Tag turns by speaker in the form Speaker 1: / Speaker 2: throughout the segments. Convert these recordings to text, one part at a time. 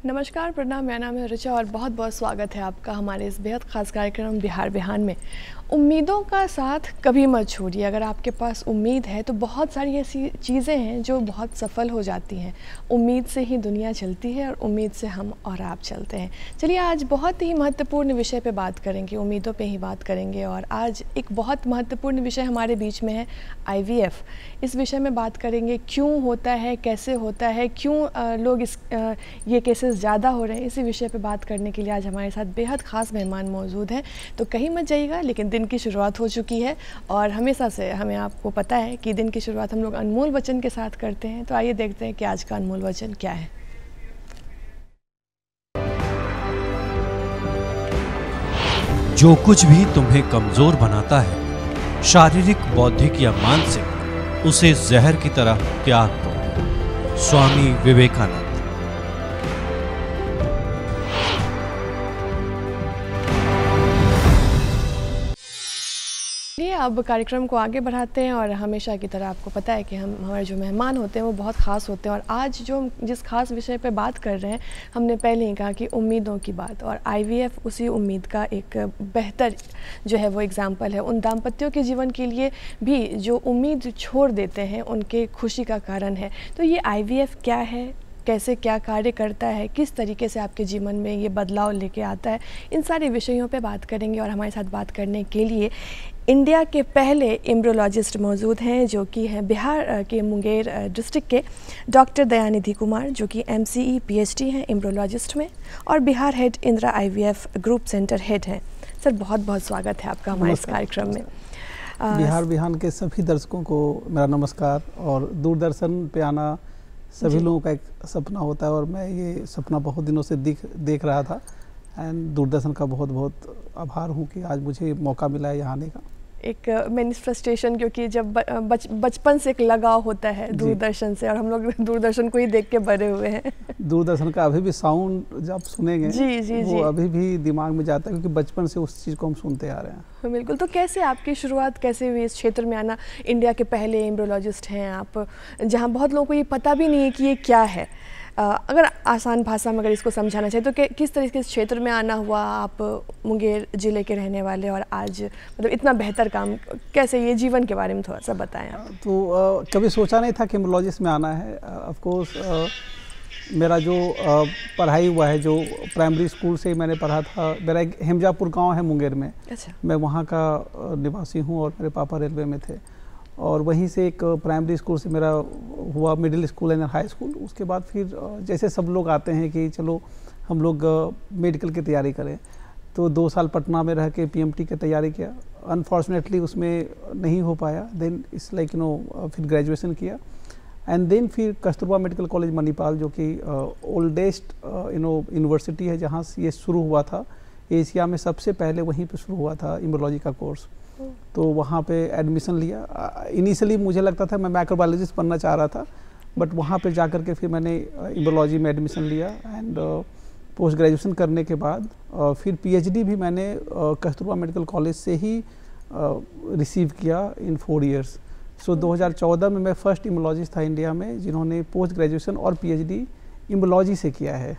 Speaker 1: नमस्कार, प्रणाम। मेरा नाम है ऋचा और बहुत बहुत स्वागत है आपका हमारे इस बेहद ख़ास कार्यक्रम बिहार बिहान में। उम्मीदों का साथ कभी मत छोड़िए। अगर आपके पास उम्मीद है तो बहुत सारी ऐसी चीज़ें हैं जो बहुत सफल हो जाती हैं। उम्मीद से ही दुनिया चलती है और उम्मीद से हम और आप चलते हैं। चलिए, आज बहुत ही महत्वपूर्ण विषय पे बात करेंगे, उम्मीदों पे ही बात करेंगे। और आज एक बहुत महत्वपूर्ण विषय हमारे बीच में है, IVF। इस विषय में बात करेंगे, क्यों होता है, कैसे होता है, क्यों लोग ये केसेस ज़्यादा हो रहे हैं। इसी विषय पे बात करने के लिए आज हमारे साथ बेहद ख़ास मेहमान मौजूद हैं। तो कहीं मत जाइएगा, लेकिन दिन की शुरुआत हो चुकी है और हमेशा से हमें आपको पता है कि दिन की शुरुआत हम लोग अनमोल वचन के साथ करते हैं। तो आइए देखते हैं कि आज का अनमोल वचन क्या है।
Speaker 2: जो कुछ भी तुम्हें कमजोर बनाता है, शारीरिक, बौद्धिक या मानसिक, उसे जहर की तरह त्याग दो। स्वामी विवेकानंद।
Speaker 1: अब कार्यक्रम को आगे बढ़ाते हैं और हमेशा की तरह आपको पता है कि हमारे जो मेहमान होते हैं वो बहुत ख़ास होते हैं। और आज जो जिस खास विषय पे बात कर रहे हैं, हमने पहले ही कहा कि उम्मीदों की बात, और IVF उसी उम्मीद का एक बेहतर जो है वो एग्जाम्पल है। उन दाम्पत्यों के जीवन के लिए भी जो उम्मीद छोड़ देते हैं, उनके खुशी का कारण है। तो ये IVF क्या है, कैसे क्या कार्य करता है, किस तरीके से आपके जीवन में ये बदलाव लेके आता है, इन सारे विषयों पे बात करेंगे। और हमारे साथ बात करने के लिए इंडिया के पहले एम्ब्रियोलॉजिस्ट मौजूद हैं, जो कि हैं बिहार के मुंगेर डिस्ट्रिक्ट के डॉक्टर दयानिधि कुमार, जो कि MCE PhD हैं एम्ब्रियोलॉजिस्ट में, और Bihar head Indira IVF group centre head हैं। सर, बहुत बहुत स्वागत है आपका हमारे इस कार्यक्रम में।
Speaker 3: बिहार बिहान के सभी दर्शकों को मेरा नमस्कार। और दूरदर्शन पे आना सभी लोगों का एक सपना होता है, और मैं ये सपना बहुत दिनों से देख रहा था। एंड दूरदर्शन का बहुत बहुत आभार हूँ कि आज मुझे मौका मिला है यहाँ आने का।
Speaker 1: एक मैनिफेस्टेशन, क्योंकि जब बचपन से एक लगाव होता है दूरदर्शन से, और हम लोग दूरदर्शन को ही देख के बड़े हुए हैं। दूरदर्शन
Speaker 3: का अभी भी साउंड जब सुनेंगे वो अभी भी दिमाग में जाता है, क्योंकि बचपन से उस चीज़ को हम सुनते आ रहे हैं।
Speaker 1: बिल्कुल। तो कैसे आपकी शुरुआत कैसे हुई इस क्षेत्र में आना? इंडिया के पहले एम्ब्रियोलॉजिस्ट हैं आप, जहाँ बहुत लोगों को ये पता भी नहीं है कि ये क्या है। अगर आसान भाषा में अगर इसको समझाना चाहिए तो किस तरीके से क्षेत्र में आना हुआ? आप मुंगेर ज़िले के रहने वाले, और आज मतलब इतना बेहतर काम कैसे, ये जीवन के बारे में थोड़ा सा बताएं आप।
Speaker 3: तो कभी सोचा नहीं था कि एम्ब्रियोलॉजिस्ट में आना है। ऑफ कोर्स मेरा जो पढ़ाई हुआ है, जो प्राइमरी स्कूल से मैंने पढ़ा था, मेरा एक हेमजापुर गाँव है मुंगेर में।
Speaker 1: अच्छा। मैं
Speaker 3: वहाँ का निवासी हूँ और मेरे पापा रेलवे में थे, और वहीं से एक प्राइमरी स्कूल से मेरा हुआ middle school and high school. उसके बाद फिर जैसे सब लोग आते हैं कि चलो हम लोग मेडिकल की तैयारी करें, तो 2 साल पटना में रह के PMT की तैयारी किया। अनफॉर्चुनेटली उसमें नहीं हो पाया। देन इट्स लाइक फिर ग्रेजुएशन किया, एंड देन फिर कस्तूरबा मेडिकल कॉलेज मणिपाल, जो कि ओल्डेस्ट यूनिवर्सिटी है, जहाँ से ये शुरू हुआ था। एशिया में सबसे पहले वहीं पे शुरू हुआ था एम्ब्रियोलॉजी का कोर्स। तो वहाँ पे एडमिशन लिया। इनिशियली मुझे लगता था मैं माइक्रोबायोलॉजिस्ट बनना चाह रहा था, बट वहाँ पे जाकर के फिर मैंने एम्ब्रियोलॉजी में एडमिशन लिया। एंड पोस्ट ग्रेजुएशन करने के बाद फिर PhD भी मैंने कस्तूरबा मेडिकल कॉलेज से ही रिसीव किया इन 4 इयर्स। सो 2014 में मैं फर्स्ट एम्ब्रियोलॉजिस्ट था इंडिया में जिन्होंने पोस्ट ग्रेजुएशन और PhD एम्ब्रियोलॉजी से किया है।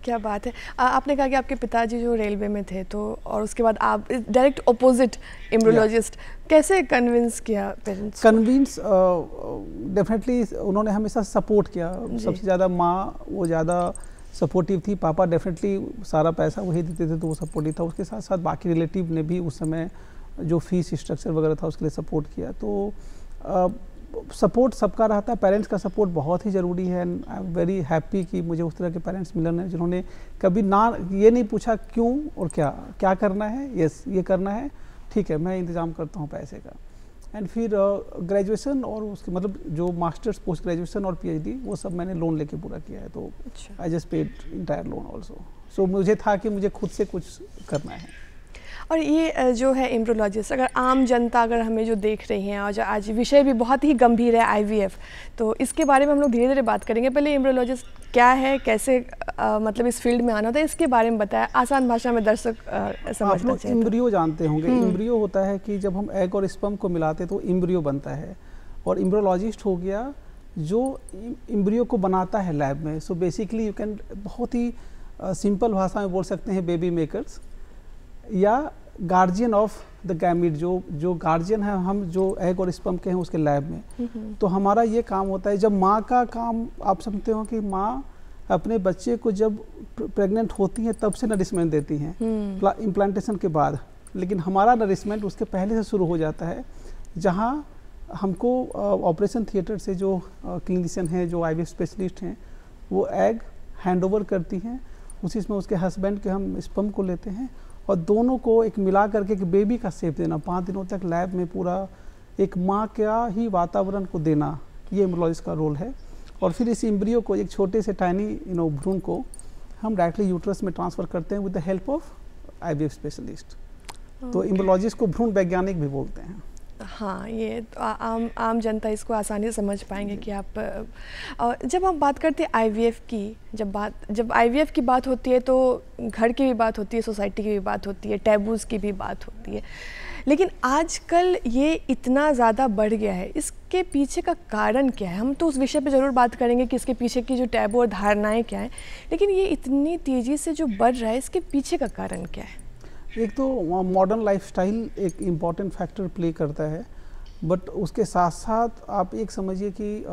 Speaker 1: क्या बात है। आपने कहा कि आपके पिताजी जो रेलवे में थे, तो और उसके बाद आप डायरेक्ट ऑपोजिट एम्ब्रियोलॉजिस्ट, कैसे कन्विंस किया पेरेंट्स?
Speaker 3: कन्विंस डेफिनेटली उन्होंने हमेशा सपोर्ट किया। सबसे ज़्यादा माँ वो ज़्यादा सपोर्टिव थी। पापा डेफिनेटली सारा पैसा वही देते थे, तो वो सपोर्टिव था। उसके साथ साथ बाकी रिलेटिव ने भी उस समय जो फीस स्ट्रक्चर वगैरह था उसके लिए सपोर्ट किया। तो सपोर्ट सबका रहता है, पेरेंट्स का सपोर्ट बहुत ही ज़रूरी है। And I am very happy कि मुझे उस तरह के पेरेंट्स मिलन हैं जिन्होंने कभी ना ये नहीं पूछा क्यों और क्या करना है। यस, ये करना है, ठीक है, मैं इंतज़ाम करता हूँ पैसे का। एंड फिर ग्रेजुएशन और उसके मतलब जो मास्टर्स, पोस्ट ग्रेजुएशन और PhD वो सब मैंने लोन लेके पूरा किया है। तो I just paid entire loan also. So मुझे था कि मुझे खुद से कुछ करना है।
Speaker 1: और ये जो है एम्ब्रियोलॉजिस्ट, अगर आम जनता अगर हमें जो देख रही हैं, और जो आज विषय भी बहुत ही गंभीर है IVF, तो इसके बारे में हम लोग धीरे धीरे बात करेंगे। पहले एम्ब्रियोलॉजिस्ट क्या है, कैसे मतलब इस फील्ड में आना होता है, इसके बारे में बताया आसान भाषा में दर्शक समझना चाहिए।
Speaker 3: एम्ब्रियो जानते होंगे। एम्ब्रियो होता है कि जब हम एग और स्पर्म को मिलाते तो एम्ब्रियो बनता है, और एम्ब्रियोलॉजिस्ट हो गया जो एम्ब्रियो को बनाता है लैब में। सो बेसिकली यू कैन बहुत ही सिंपल भाषा में बोल सकते हैं बेबी मेकर्स या गार्जियन ऑफ द गैमिट, जो गार्जियन है हम जो एग और स्पर्म के हैं उसके लैब में। तो हमारा ये काम होता है, जब माँ का काम आप समझते हो कि माँ अपने बच्चे को जब प्रेग्नेंट होती हैं तब से नरिशमेंट देती हैं इम्प्लांटेशन के बाद, लेकिन हमारा नरिशमेंट उसके पहले से शुरू हो जाता है, जहाँ हमको ऑपरेशन थिएटर से जो क्लिनिशियन हैं, जो आईवीएफ स्पेशलिस्ट हैं, वो एग हैंडओवर करती हैं, उसी में उसके हस्बैंड के हम स्पर्म को लेते हैं और दोनों को एक मिला करके एक बेबी का शेप देना, 5 दिनों तक लैब में पूरा एक माँ का ही वातावरण को देना, ये एम्ब्रियोलॉजिस्ट का रोल है। और फिर इस एम्ब्रियो को एक छोटे से टाइनी भ्रूण को हम डायरेक्टली यूट्रस में ट्रांसफ़र करते हैं with the help of IVF specialist. तो एम्ब्रियोलॉजिस्ट को भ्रूण वैज्ञानिक भी बोलते हैं।
Speaker 1: हाँ, ये तो आम जनता इसको आसानी से समझ पाएंगे कि आप। और जब हम बात करते हैं आईवीएफ की, जब आईवीएफ की बात होती है तो घर की भी बात होती है, सोसाइटी की भी बात होती है, टैबूज़ की भी बात होती है, लेकिन आजकल ये इतना ज़्यादा बढ़ गया है, इसके पीछे का कारण क्या है? हम तो उस विषय पे ज़रूर बात करेंगे कि इसके पीछे की जो टैबू और धारणाएं क्या हैं, लेकिन ये इतनी तेज़ी से जो बढ़ रहा है, इसके पीछे का कारण क्या है?
Speaker 3: एक तो मॉडर्न लाइफस्टाइल एक इम्पॉर्टेंट फैक्टर प्ले करता है, बट उसके साथ साथ आप एक समझिए कि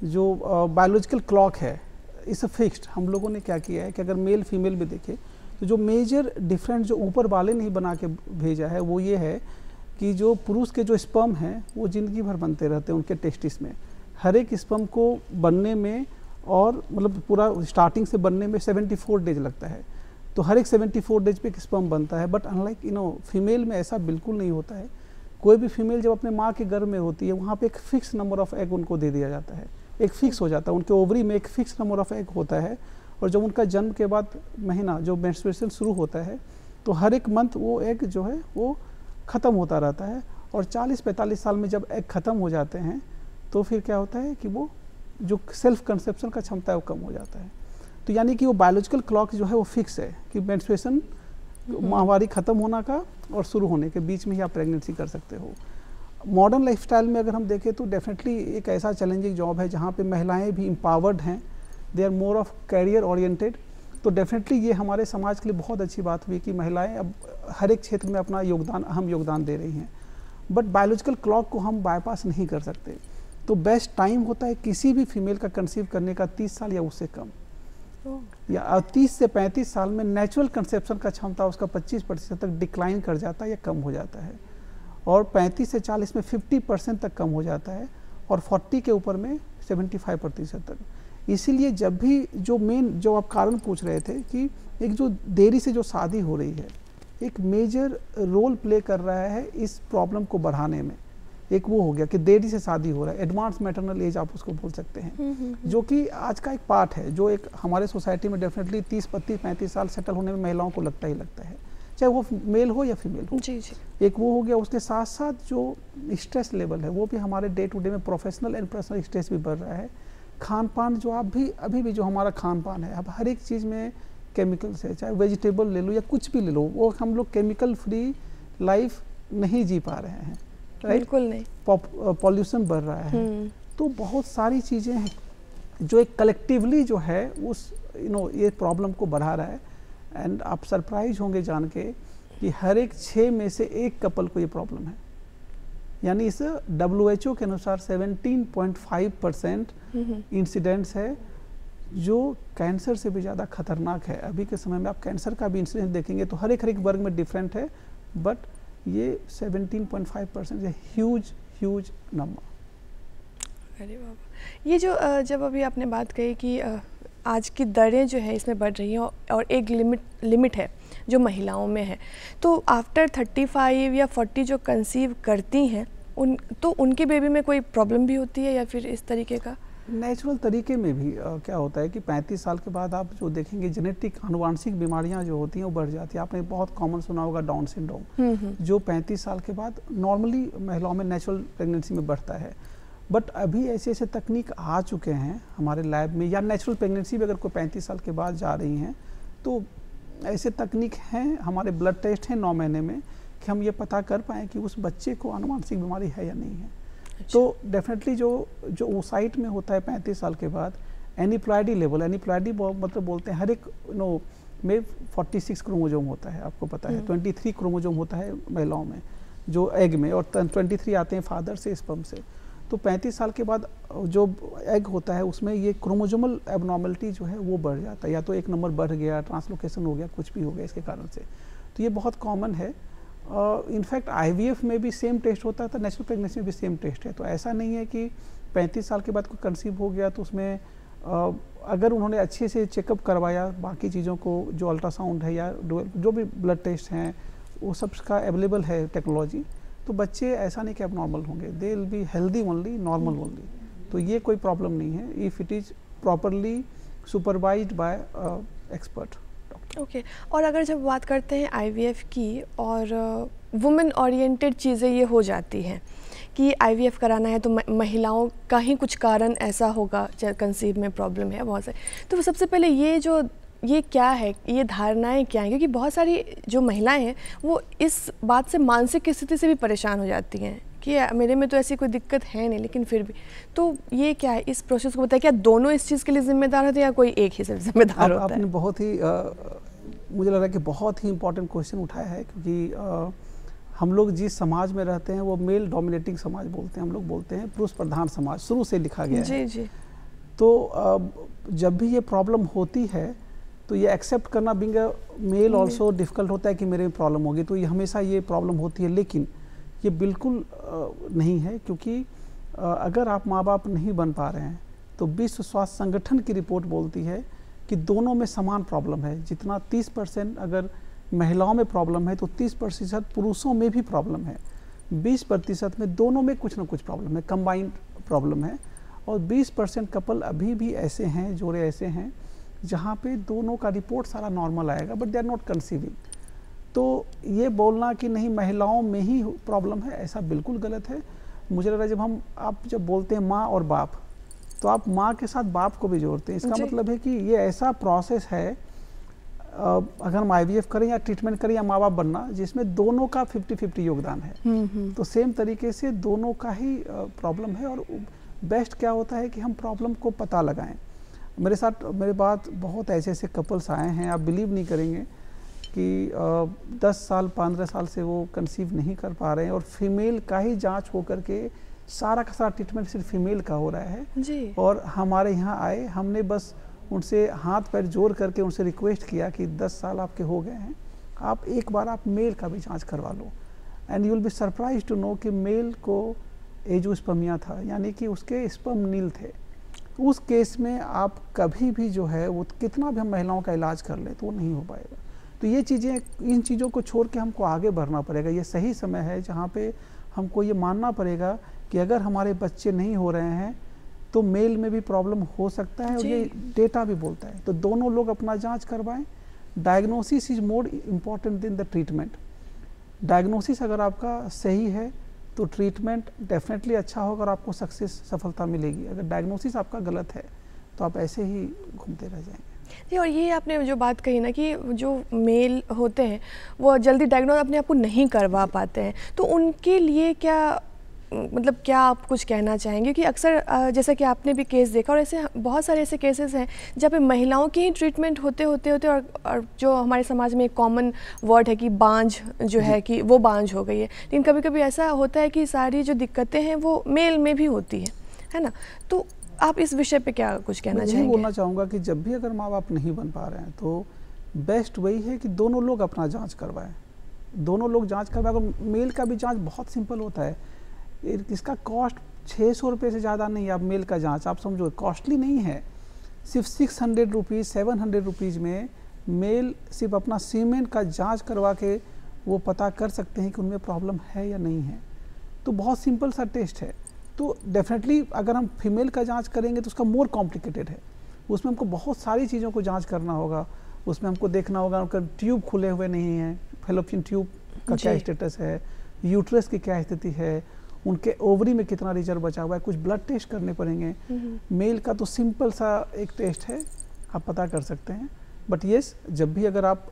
Speaker 3: जो बायोलॉजिकल क्लॉक है इस फिक्स्ड। हम लोगों ने क्या किया है कि अगर मेल फीमेल भी देखें तो जो मेजर डिफरेंट जो ऊपर वाले ने ही बना के भेजा है वो ये है कि जो पुरुष के जो स्पर्म हैं वो ज़िंदगी भर बनते रहते हैं उनके टेस्टिस में। हर एक स्पर्म को बनने में और मतलब पूरा स्टार्टिंग से बनने में 74 डेज लगता है, तो हर एक 74 डेज पे एक स्पर्म बनता है। बट अनलाइक फीमेल में ऐसा बिल्कुल नहीं होता है। कोई भी फीमेल जब अपने माँ के गर्भ में होती है वहाँ पे एक फिक्स नंबर ऑफ एग उनको दे दिया जाता है, एक फिक्स हो जाता है, उनके ओवरी में एक फिक्स नंबर ऑफ एग होता है। और जब उनका जन्म के बाद महीना जो मेंस्ट्रुएशन शुरू होता है तो हर एक मंथ वो एग जो है वो ख़त्म होता रहता है। और 40-45 साल में जब एग ख़त्म हो जाते हैं तो फिर क्या होता है कि वो जो सेल्फ कंसेप्शन का क्षमता है वो कम हो जाता है। तो यानी कि वो बायोलॉजिकल क्लॉक जो है वो फिक्स है कि मेंस्ट्रुएशन माहवारी ख़त्म होना का और शुरू होने के बीच में ही आप प्रेगनेंसी कर सकते हो। मॉडर्न लाइफस्टाइल में अगर हम देखें तो डेफिनेटली एक ऐसा चैलेंजिंग जॉब है जहाँ पे महिलाएं भी एम्पावर्ड हैं, they are more of career oriented. तो डेफिनेटली ये हमारे समाज के लिए बहुत अच्छी बात हुई कि महिलाएं अब हर एक क्षेत्र में अपना अहम योगदान दे रही हैं। बट बायोलॉजिकल क्लॉक को हम बाईपास नहीं कर सकते। तो बेस्ट टाइम होता है किसी भी फीमेल का कंसीव करने का 30 साल या उससे कम, या 30 से 35 साल में नेचुरल कंसेप्शन का क्षमता उसका 25% तक डिक्लाइन कर जाता है या कम हो जाता है, और 35 से 40 में 50% तक कम हो जाता है, और 40 के ऊपर में 75% तक। इसीलिए जब भी जो आप कारण पूछ रहे थे कि एक जो देरी से जो शादी हो रही है एक मेजर रोल प्ले कर रहा है इस प्रॉब्लम को बढ़ाने में। एक वो हो गया कि देरी से शादी हो रहा है, एडवांस मैटरनल एज आप उसको बोल सकते हैं, जो कि आज का एक पार्ट है, जो एक हमारे सोसाइटी में डेफिनेटली 30-35 साल सेटल होने में महिलाओं को लगता ही लगता है, चाहे वो मेल हो या फीमेल हो।
Speaker 1: जी जी।
Speaker 3: एक वो हो गया। उसके साथ साथ जो स्ट्रेस लेवल है वो भी हमारे डे टू डे में प्रोफेशनल एंड पर्सनल स्ट्रेस भी बढ़ रहा है। खान पान जो आप भी अभी भी जो हमारा खान पान है, अब हर एक चीज़ में केमिकल्स है, चाहे वेजिटेबल ले लो या कुछ भी ले लो, वो हम लोग केमिकल फ्री लाइफ नहीं जी पा रहे हैं,
Speaker 1: बिल्कुल नहीं।
Speaker 3: पॉल्यूशन बढ़ रहा है। तो बहुत सारी चीज़ें हैं जो एक कलेक्टिवली जो है उस ये प्रॉब्लम को बढ़ा रहा है। एंड आप सरप्राइज होंगे जान के कि हर एक 6 में से 1 कपल को ये प्रॉब्लम है। यानी इस WHO के अनुसार 17.5% इंसिडेंट्स है जो कैंसर से भी ज़्यादा खतरनाक है। अभी के समय में आप कैंसर का भी इंसिडेंस देखेंगे तो हर एक वर्ग में डिफरेंट है, बट ये 17.5% है, ह्यूज नंबर।
Speaker 1: अरे बाबा, ये जो जब अभी आपने बात कही कि आज की दरें जो है इसमें बढ़ रही हैं और एक लिमिट है जो महिलाओं में है, तो आफ्टर 35 या 40 जो कंसीव करती हैं उनके बेबी में कोई प्रॉब्लम भी होती है या फिर इस तरीके का?
Speaker 3: नेचुरल तरीके में भी क्या होता है कि 35 साल के बाद आप जो देखेंगे जेनेटिक आनुवांशिक बीमारियां जो होती हैं वो बढ़ जाती है। आपने बहुत कॉमन सुना होगा डाउन सिंड्रोम, जो 35 साल के बाद नॉर्मली महिलाओं में नेचुरल प्रेगनेंसी में बढ़ता है। बट अभी ऐसे तकनीक आ चुके हैं हमारे लैब में, या नेचुरल प्रेगनेंसी भी अगर कोई 35 साल के बाद जा रही हैं तो ऐसे तकनीक हैं, हमारे ब्लड टेस्ट हैं 9 महीने में कि हम ये पता कर पाएँ कि उस बच्चे को आनुवांशिक बीमारी है या नहीं है। तो डेफिनेटली जो oocyte में होता है 35 साल के बाद एनिप्लॉयडी लेवल, एनिप्लॉयडी मतलब बोलते हैं हर एक में 46 क्रोमोजोम होता है, आपको पता है 23 क्रोमोजोम होता है महिलाओं में जो एग में, और 23 आते हैं फादर से, स्पर्म से। तो 35 साल के बाद जो एग होता है उसमें ये क्रोमोजोमल एबनॉर्मलिटी जो है वो बढ़ जाता है, या तो एक नंबर बढ़ गया, ट्रांसलोकेशन हो गया, कुछ भी हो गया इसके कारण से। तो ये बहुत कॉमन है। इनफैक्ट IVF में भी सेम टेस्ट होता था, नेचुरल प्रेगनेंसी में भी सेम टेस्ट है। तो ऐसा नहीं है कि 35 साल के बाद कोई कंसीव हो गया तो उसमें अगर उन्होंने अच्छे से चेकअप करवाया बाकी चीज़ों को, जो अल्ट्रासाउंड है या जो भी ब्लड टेस्ट हैं वो सब का अवेलेबल है टेक्नोलॉजी, तो बच्चे ऐसा नहीं कि एबनॉर्मल होंगे, they will be healthy only, normal only. तो ये कोई प्रॉब्लम नहीं है if it is properly supervised bye expert.
Speaker 1: Okay और अगर जब बात करते हैं IVF की और वुमेन ओरिएंटेड चीज़ें ये हो जाती हैं कि IVF कराना है तो महिलाओं का ही कुछ कारण ऐसा होगा, कंसीव में प्रॉब्लम है बहुत सारे, तो सबसे पहले ये क्या है, ये धारणाएं क्या हैं? क्योंकि बहुत सारी जो महिलाएं हैं वो इस बात से मानसिक स्थिति से भी परेशान हो जाती हैं कि मेरे में तो ऐसी कोई दिक्कत है नहीं, लेकिन फिर भी। तो ये क्या है, इस प्रोसेस को बताइए, क्या दोनों इस चीज़ के लिए जिम्मेदार होते हैं या कोई एक ही सिर्फ जिम्मेदार होता है?
Speaker 3: आपने बहुत ही मुझे लग रहा है कि बहुत ही इम्पोर्टेंट क्वेश्चन उठाया है, क्योंकि हम लोग जिस समाज में रहते हैं वो मेल डोमिनेटिंग समाज बोलते हैं, हम लोग बोलते हैं पुरुष प्रधान समाज, शुरू से लिखा गया है। जी। तो जब भी ये प्रॉब्लम होती है तो ये एक्सेप्ट करना बिंग मेल ऑल्सो डिफ़िकल्ट होता है कि मेरे में प्रॉब्लम होगी, तो ये हमेशा ये प्रॉब्लम होती है। लेकिन ये बिल्कुल नहीं है, क्योंकि अगर आप माँ बाप नहीं बन पा रहे हैं तो विश्व स्वास्थ्य संगठन की रिपोर्ट बोलती है कि दोनों में समान प्रॉब्लम है। जितना 30% अगर महिलाओं में प्रॉब्लम है तो 30% पुरुषों में भी प्रॉब्लम है, 20% में दोनों में कुछ ना कुछ प्रॉब्लम है, कंबाइंड प्रॉब्लम है। और 20% कपल अभी भी ऐसे हैं, जोड़े ऐसे हैं जहाँ पे दोनों का रिपोर्ट सारा नॉर्मल आएगा but they are not conceiving. तो ये बोलना कि नहीं महिलाओं में ही प्रॉब्लम है, ऐसा बिल्कुल गलत है। मुझे लग रहा है आप जब बोलते हैं माँ और बाप, तो आप माँ के साथ बाप को भी जोड़ते हैं। इसका मतलब है कि ये ऐसा प्रोसेस है, अगर हम IVF करें या ट्रीटमेंट करें या माँ बाप बनना, जिसमें दोनों का 50-50 योगदान है। तो सेम तरीके से दोनों का ही प्रॉब्लम है। और बेस्ट क्या होता है कि हम प्रॉब्लम को पता लगाएं। मेरे बात बहुत ऐसे कपल्स आए हैं, आप बिलीव नहीं करेंगे कि 10 साल 15 साल से वो कंसीव नहीं कर पा रहे हैं, और फीमेल का ही जांच हो करके सारा का सारा ट्रीटमेंट सिर्फ फीमेल का हो रहा है जी। और हमारे यहाँ आए, हमने बस उनसे हाथ पैर जोड़ करके उनसे रिक्वेस्ट किया कि 10 साल आपके हो गए हैं, आप एक बार आप मेल का भी जांच करवा लो। And you will be surprise to know कि मेल को एजोस्पर्मिया था, यानी कि उसके स्पर्म नील थे। उस केस में आप कभी भी जो है वो कितना भी हम महिलाओं का इलाज कर लें तो वो नहीं हो पाएगा। तो ये चीज़ें, इन चीज़ों को छोड़ के हमको आगे बढ़ना पड़ेगा। ये सही समय है जहाँ पे हमको ये मानना पड़ेगा कि अगर हमारे बच्चे नहीं हो रहे हैं तो मेल में भी प्रॉब्लम हो सकता है, और ये डेटा भी बोलता है। तो दोनों लोग अपना जांच करवाएं। Diagnosis is more important than the treatment. Diagnosis अगर आपका सही है तो ट्रीटमेंट डेफिनेटली अच्छा होगा और आपको सफलता मिलेगी। अगर डायग्नोसिस आपका गलत है तो आप ऐसे ही घूमते रह जाएंगे।
Speaker 1: जी, और ये आपने जो बात कही ना कि जो मेल होते हैं वो जल्दी डायग्नोज अपने आप को नहीं करवा पाते हैं, तो उनके लिए क्या मतलब क्या आप कुछ कहना चाहेंगे? कि अक्सर जैसा कि आपने भी केस देखा, और ऐसे बहुत सारे ऐसे केसेस हैं जहाँ पे महिलाओं की ही ट्रीटमेंट होते और जो हमारे समाज में एक कॉमन वर्ड है कि बांझ जो है कि वो बांझ हो गई है। लेकिन कभी कभी ऐसा होता है कि सारी जो दिक्कतें हैं वो मेल में भी होती है ना? तो आप इस विषय पे क्या कुछ कहना चाहेंगे?
Speaker 3: मैं बोलना चाहूँगा कि जब भी अगर माँ बाप नहीं बन पा रहे हैं तो बेस्ट वही है कि दोनों लोग अपना जाँच करवाएं। दोनों लोग जाँच करवाएं। मेल का भी जाँच बहुत सिंपल होता है, इसका कॉस्ट 600 रुपये से ज़्यादा नहीं है। आप मेल का जांच आप समझो कॉस्टली नहीं है, सिर्फ 600 रुपीज़ 700 रुपीज़ में मेल सिर्फ अपना सीमेन का जांच करवा के वो पता कर सकते हैं कि उनमें प्रॉब्लम है या नहीं है। तो बहुत सिंपल सा टेस्ट है। तो डेफिनेटली अगर हम फीमेल का जांच करेंगे तो उसका मोर कॉम्प्लिकेटेड है, उसमें हमको बहुत सारी चीज़ों को जाँच करना होगा। उसमें हमको देखना होगा उनका ट्यूब खुले हुए नहीं हैं, फेलोपियन ट्यूब का क्या स्टेटस है, यूट्रस की क्या स्थिति है, उनके ओवरी में कितना रिजर्व बचा हुआ है, कुछ ब्लड टेस्ट करने पड़ेंगे। मेल का तो सिंपल सा एक टेस्ट है, आप पता कर सकते हैं। बट येस, जब भी अगर आप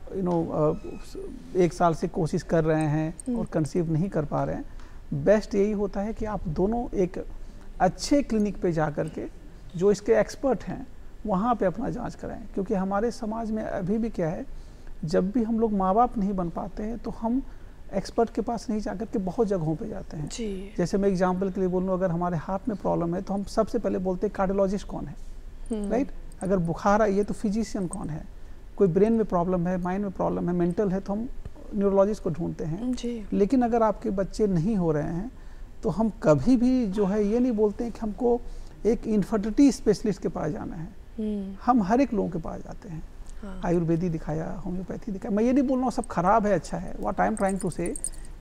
Speaker 3: 1 साल से कोशिश कर रहे हैं और कंसीव नहीं कर पा रहे हैं, बेस्ट यही होता है कि आप दोनों एक अच्छे क्लिनिक पे जा कर के जो इसके एक्सपर्ट हैं वहाँ पे अपना जांच कराएं, क्योंकि हमारे समाज में अभी भी क्या है, जब भी हम लोग माँ बाप नहीं बन पाते हैं तो हम एक्सपर्ट के पास नहीं जाकर के बहुत जगहों पे जाते हैं
Speaker 1: जी।
Speaker 3: जैसे मैं एग्जांपल के लिए बोल लूँ, अगर हमारे हार्ट में प्रॉब्लम है तो हम सबसे पहले बोलते हैं कार्डियोलॉजिस्ट कौन है, राइट। अगर बुखार आई है तो फिजिशियन कौन है, कोई ब्रेन में प्रॉब्लम है, माइंड में प्रॉब्लम है, मेंटल है तो हम न्यूरोलॉजिस्ट को ढूंढते हैं
Speaker 1: जी।
Speaker 3: लेकिन अगर आपके बच्चे नहीं हो रहे हैं तो हम कभी भी जो है ये नहीं बोलते हैं कि हमको एक इन्फर्टिलिटी स्पेशलिस्ट के पास जाना है। हम हर एक लोगों के पास जाते हैं।
Speaker 1: हाँ।
Speaker 3: आयुर्वेदिक दिखाया, होम्योपैथी दिखाया, मैं ये नहीं बोल रहा हूँ सब खराब है, अच्छा है। What I am trying to say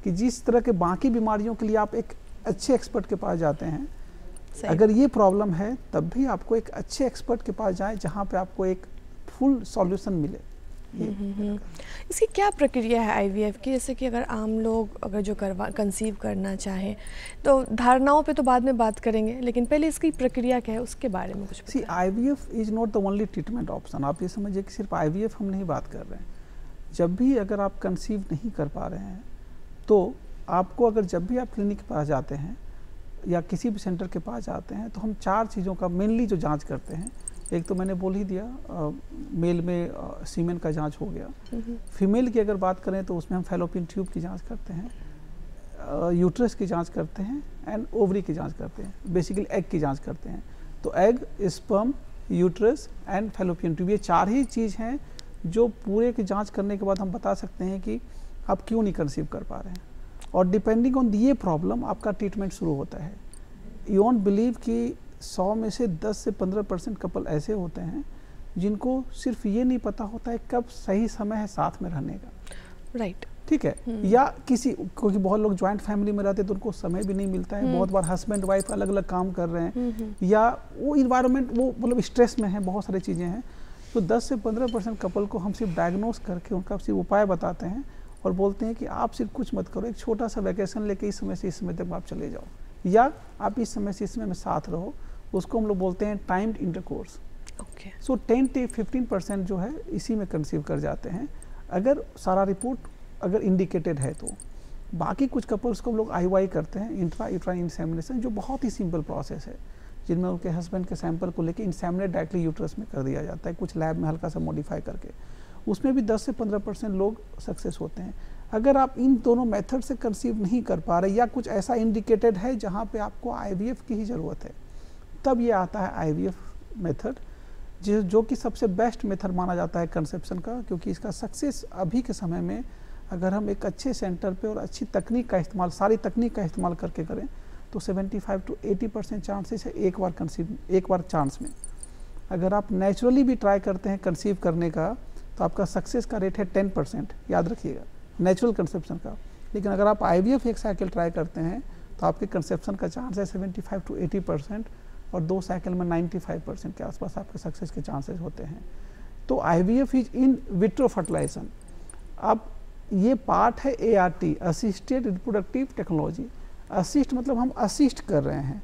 Speaker 3: कि जिस तरह के बाकी बीमारियों के लिए आप एक अच्छे एक्सपर्ट के पास जाते हैं, अगर ये प्रॉब्लम है तब भी आपको एक अच्छे एक्सपर्ट के पास जाएं जहाँ पे आपको एक फुल सॉल्यूशन मिले।
Speaker 1: इसकी क्या प्रक्रिया है आईवीएफ की? जैसे कि अगर आम लोग अगर जो कंसीव करना चाहें तो धारणाओं पे तो बाद में बात करेंगे, लेकिन पहले इसकी प्रक्रिया क्या है उसके बारे में कुछ बताएं।
Speaker 3: IVF is not the only treatment option. आप ये समझिए कि सिर्फ आईवीएफ हम नहीं बात कर रहे हैं। जब भी अगर आप कंसीव नहीं कर पा रहे हैं तो आपको, अगर जब भी आप क्लिनिक के पास जाते हैं या किसी भी सेंटर के पास जाते हैं तो हम 4 चीज़ों का मेनली जो जांच करते हैं। एक तो मैंने बोल ही दिया, मेल में सीमेन का जांच हो गया। फीमेल की अगर बात करें तो उसमें हम फैलोपियन ट्यूब की जांच करते हैं, यूट्रस की जांच करते हैं एंड ओवरी की जांच करते हैं, बेसिकली एग की जांच करते हैं। तो egg, sperm, uterus and fallopian tube, ये 4 ही चीज़ हैं जो पूरे की जांच करने के बाद हम बता सकते हैं कि आप क्यों नहीं कंसीव कर पा रहे हैं। और डिपेंडिंग ऑन ये प्रॉब्लम आपका ट्रीटमेंट शुरू होता है। यू वोंट बिलीव कि 100 में से 10 से 15% कपल ऐसे होते हैं जिनको सिर्फ ये नहीं पता होता है कब सही समय है साथ में रहने का,
Speaker 1: राइट।
Speaker 3: ठीक है। या किसी, क्योंकि बहुत लोग जॉइंट फैमिली में रहते हैं तो उनको समय भी नहीं मिलता है। बहुत बार हस्बैंड वाइफ अलग अलग काम कर रहे हैं या वो इन्वायरमेंट, वो मतलब स्ट्रेस में है, बहुत सारी चीज़ें हैं। तो 10 से 15% कपल को हम सिर्फ डायग्नोस करके उनका सिर्फ उपाय बताते हैं और बोलते हैं कि आप सिर्फ कुछ मत करो, एक छोटा सा वैकेशन लेके इस समय से इस समय तक आप चले जाओ, या आप इस समय से इस समय में साथ रहो। उसको हम लोग बोलते हैं टाइम्ड इंटरकोर्स।
Speaker 1: ओके। सो
Speaker 3: 10 से 15% जो है इसी में कंसीव कर जाते हैं, अगर सारा रिपोर्ट अगर इंडिकेटेड है तो। बाकी कुछ कपल्स को हम लोग IUI करते हैं, इंट्रा यूट्राइन इंसेमिनेशन, जो बहुत ही सिंपल प्रोसेस है, जिनमें उनके हस्बैंड के सैंपल को लेके इंसेमिनेट डायरेक्टली यूट्रस में कर दिया जाता है, कुछ लैब में हल्का सा मॉडिफाई करके। उसमें भी 10 से 15% लोग सक्सेस होते हैं। अगर आप इन दोनों मेथड से कंसीव नहीं कर पा रहे या कुछ ऐसा इंडिकेटेड है जहाँ पे आपको IVF की ही ज़रूरत है, तब ये आता है IVF मेथड, जो कि सबसे बेस्ट मेथड माना जाता है कंसेप्शन का, क्योंकि इसका सक्सेस अभी के समय में अगर हम एक अच्छे सेंटर पे और अच्छी तकनीक का इस्तेमाल, सारी तकनीक का इस्तेमाल करके करें तो 75 से 80% चांसेस है एक बार चांस में। अगर आप नेचुरली भी ट्राई करते हैं कंसीव करने का तो आपका सक्सेस का रेट है 10%, याद रखिएगा, नेचुरल कंसेप्शन का। लेकिन अगर आप IVF एक साइकिल ट्राई करते हैं तो आपके कंसेप्शन का चांस है 75 से 80% और 2 साइकिल में 95% के आसपास आपके सक्सेस के चांसेस होते हैं। तो IVF is in vitro fertilisation. अब ये पार्ट है ART, assisted reproductive technology. Assist मतलब हम असिस्ट कर रहे हैं,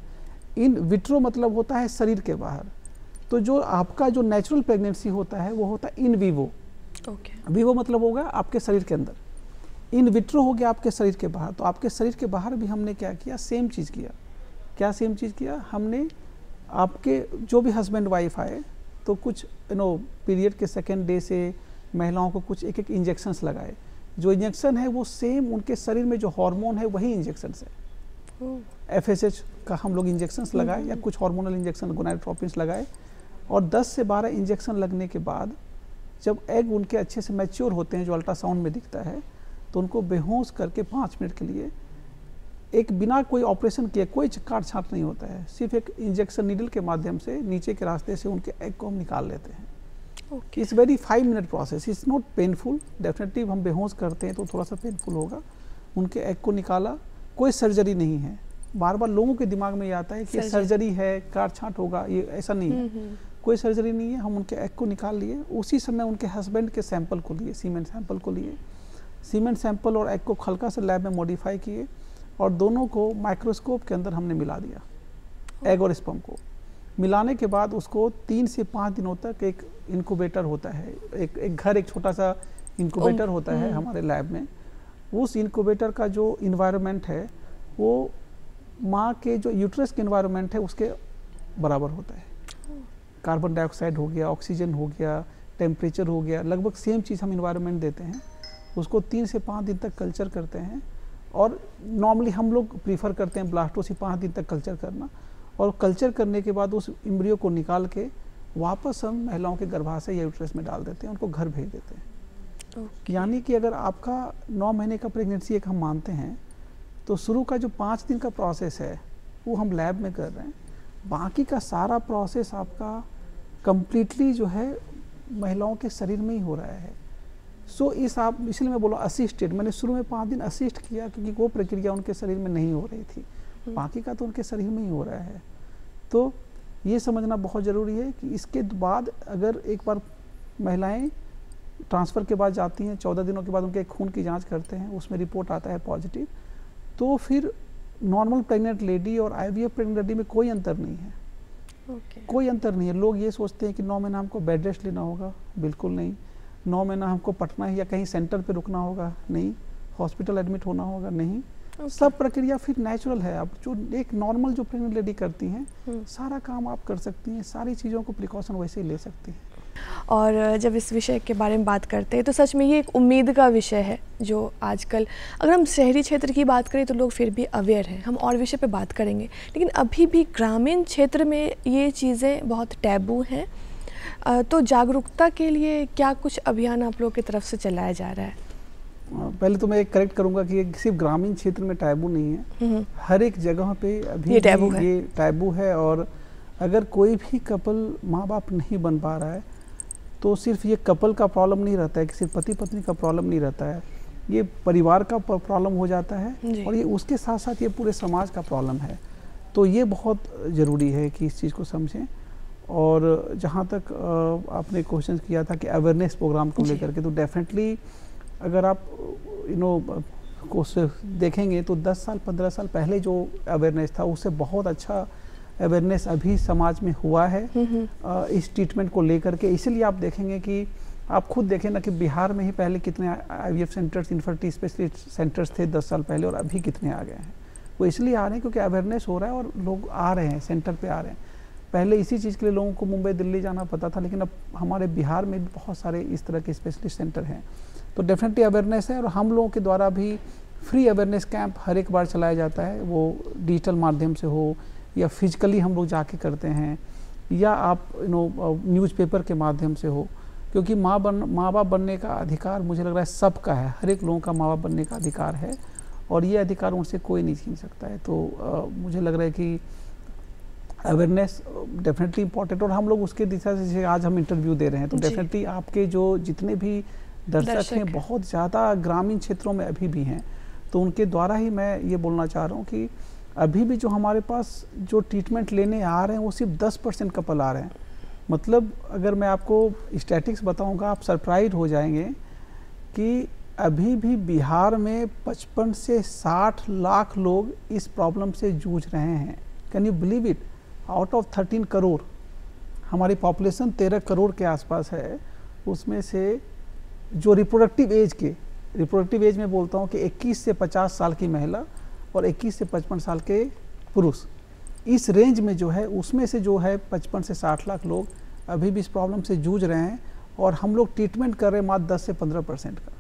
Speaker 3: इन विट्रो मतलब होता है शरीर के बाहर। तो जो आपका जो नेचुरल प्रेगनेंसी होता है वो होता है इन विवो।
Speaker 1: ओके।
Speaker 3: विवो मतलब होगा आपके शरीर के अंदर, इन विट्रो हो गया आपके शरीर के बाहर। तो आपके शरीर के बाहर भी हमने क्या किया, सेम चीज़ किया। क्या सेम चीज़ किया हमने? आपके जो भी हस्बैंड वाइफ आए तो कुछ पीरियड के सेकेंड डे से महिलाओं को कुछ एक इंजेक्शंस लगाए। जो इंजेक्शन है वो सेम उनके शरीर में जो हार्मोन है वही इंजेक्शन है। FSH का हम लोग इंजेक्शंस लगाए या कुछ हार्मोनल इंजेक्शन गोनाडोट्रोपिन्स लगाए, और 10 से 12 इंजेक्शन लगने के बाद जब एग उनके अच्छे से मैच्योर होते हैं, जो अल्ट्रासाउंड में दिखता है, तो उनको बेहोश करके 5 मिनट के लिए, एक बिना कोई ऑपरेशन किए, कोई काट छांट नहीं होता है, सिर्फ एक इंजेक्शन नीडल के माध्यम से नीचे के रास्ते से उनके एग को हम निकाल लेते हैं। It's very 5 minute process, it's not painful. Definitely हम बेहोश करते हैं तो थोड़ा सा पेनफुल होगा। उनके एग को निकाला, कोई सर्जरी नहीं है। बार बार लोगों के दिमाग में ये आता है कि सर्जरी है, काट छांट होगा, ये ऐसा नहीं है। कोई सर्जरी नहीं है। हम उनके एग को निकाल लिए, उसी समय उनके हस्बैंड के सैंपल को लिए, सीमेंट सैंपल को लिए, सीमेंट सैंपल और एग को हल्का से लैब में मॉडिफाई किए और दोनों को माइक्रोस्कोप के अंदर हमने मिला दिया, एग और स्पर्म को। मिलाने के बाद उसको 3 से 5 दिनों तक एक इनक्यूबेटर होता है, एक छोटा सा इनक्यूबेटर होता है हमारे लैब में। उस इनक्यूबेटर का जो इन्वायरमेंट है वो माँ के जो यूट्रस के एनवायरनमेंट है उसके बराबर होता है। कार्बन डाइऑक्साइड हो गया, ऑक्सीजन हो गया, टेम्परेचर हो गया, लगभग सेम चीज़ हम इन्वायरमेंट देते हैं। उसको 3 से 5 दिन तक कल्चर करते हैं और नॉर्मली हम लोग प्रीफर करते हैं ब्लास्टोसी 5 दिन तक कल्चर करना, और कल्चर करने के बाद उस एम्ब्रियो को निकाल के वापस हम महिलाओं के गर्भाशय या यूट्रस में डाल देते हैं, उनको घर भेज देते हैं। यानी कि अगर आपका 9 महीने का प्रेगनेंसी एक हम मानते हैं तो शुरू का जो 5 दिन का प्रोसेस है वो हम लैब में कर रहे हैं, बाकी का सारा प्रोसेस आपका कंप्लीटली जो है महिलाओं के शरीर में ही हो रहा है। इसलिए मैं बोला असिस्टेड, मैंने शुरू में 5 दिन असिस्ट किया क्योंकि वो प्रक्रिया उनके शरीर में नहीं हो रही थी, बाकी का तो उनके शरीर में ही हो रहा है। तो ये समझना बहुत ज़रूरी है कि इसके बाद अगर एक बार महिलाएं ट्रांसफ़र के बाद जाती हैं, 14 दिनों के बाद उनके खून की जांच करते हैं, उसमें रिपोर्ट आता है पॉजिटिव, तो फिर नॉर्मल प्रेग्नेंट लेडी और IVF प्रेग्नेंट लेडी में कोई अंतर नहीं है। कोई अंतर नहीं है। लोग ये सोचते हैं कि 9 महीना हमको बेड रेस्ट लेना होगा, बिल्कुल नहीं। 9 महीना हमको पटना है या कहीं सेंटर पे रुकना होगा, नहीं। हॉस्पिटल एडमिट होना होगा, नहीं। सब प्रक्रिया फिर नेचुरल है। आप जो एक नॉर्मल जो प्रेग्नेंट लेडी करती हैं सारा काम आप कर सकती हैं, सारी चीज़ों को प्रिकॉशन वैसे ही ले सकती हैं।
Speaker 1: और जब इस विषय के बारे में बात करते हैं तो सच में ये एक उम्मीद का विषय है जो आजकल, अगर हम शहरी क्षेत्र की बात करें तो लोग फिर भी अवेयर हैं, हम और विषय पे बात करेंगे, लेकिन अभी भी ग्रामीण क्षेत्र में ये चीज़ें बहुत टैबू हैं। तो जागरूकता के लिए क्या कुछ अभियान आप लोगों की तरफ से चलाया जा रहा है?
Speaker 3: पहले तो मैं एक करेक्ट करूंगा कि ये सिर्फ ग्रामीण क्षेत्र में टैबू नहीं है, हर एक जगह पे अभी ये टैबू है। और अगर कोई भी कपल माँ बाप नहीं बन पा रहा है तो सिर्फ ये कपल का प्रॉब्लम नहीं रहता है कि सिर्फ पति पत्नी का प्रॉब्लम नहीं रहता है, ये परिवार का प्रॉब्लम हो जाता है और ये उसके साथ साथ ये पूरे समाज का प्रॉब्लम है। तो ये बहुत ज़रूरी है कि इस चीज़ को समझें। और जहाँ तक आपने क्वेश्चन किया था कि अवेयरनेस प्रोग्राम को लेकर के, तो डेफिनेटली अगर आप को देखेंगे तो 10 साल 15 साल पहले जो अवेयरनेस था उससे बहुत अच्छा अवेयरनेस अभी समाज में हुआ है इस ट्रीटमेंट को लेकर के। इसलिए आप देखेंगे कि आप खुद देखें ना कि बिहार में ही पहले कितने IVF centres, infertility specialist centres थे 10 साल पहले, और अभी कितने आ गए हैं। वो इसलिए आ रहे हैं क्योंकि अवेयरनेस हो रहा है और लोग आ रहे हैं, सेंटर पे आ रहे हैं। पहले इसी चीज़ के लिए लोगों को मुंबई दिल्ली जाना पड़ता था, लेकिन अब हमारे बिहार में बहुत सारे इस तरह के स्पेशलिस्ट सेंटर हैं। तो डेफिनेटली अवेयरनेस है और हम लोगों के द्वारा भी फ्री अवेयरनेस कैंप हर एक बार चलाया जाता है, वो डिजिटल माध्यम से हो या फिजिकली हम लोग जाके करते हैं, या आप न्यूज़पेपर के माध्यम से हो, क्योंकि माँ बाप बनने का अधिकार मुझे लग रहा है सबका है, हर एक लोगों का माँ बाप बनने का अधिकार है और ये अधिकार उनसे कोई नहीं छीन सकता है। तो मुझे लग रहा है कि अवेयरनेस डेफिनेटली इम्पॉर्टेंट, और हम लोग उसके दिशा से आज हम इंटरव्यू दे रहे हैं, तो डेफिनेटली आपके जो जितने भी दर्शक हैं बहुत ज़्यादा ग्रामीण क्षेत्रों में अभी भी हैं, तो उनके द्वारा ही मैं ये बोलना चाह रहा हूँ कि अभी भी जो हमारे पास जो ट्रीटमेंट लेने आ रहे हैं वो सिर्फ 10% कपल आ रहे हैं। मतलब अगर मैं आपको स्टैटिक्स बताऊंगा आप सरप्राइज हो जाएंगे कि अभी भी बिहार में 55 से 60 लाख लोग इस प्रॉब्लम से जूझ रहे हैं। Can you believe it? Out of 13 crore, हमारी पॉपुलेशन 13 करोड़ के आसपास है, उसमें से जो रिप्रोडक्टिव एज में बोलता हूँ कि 21 से 50 साल की महिला और 21 से 55 साल के पुरुष, इस रेंज में जो है उसमें से जो है 55 से 60 लाख लोग अभी भी इस प्रॉब्लम से जूझ रहे हैं, और हम लोग ट्रीटमेंट कर रहे हैं मात्र 10 से 15% का।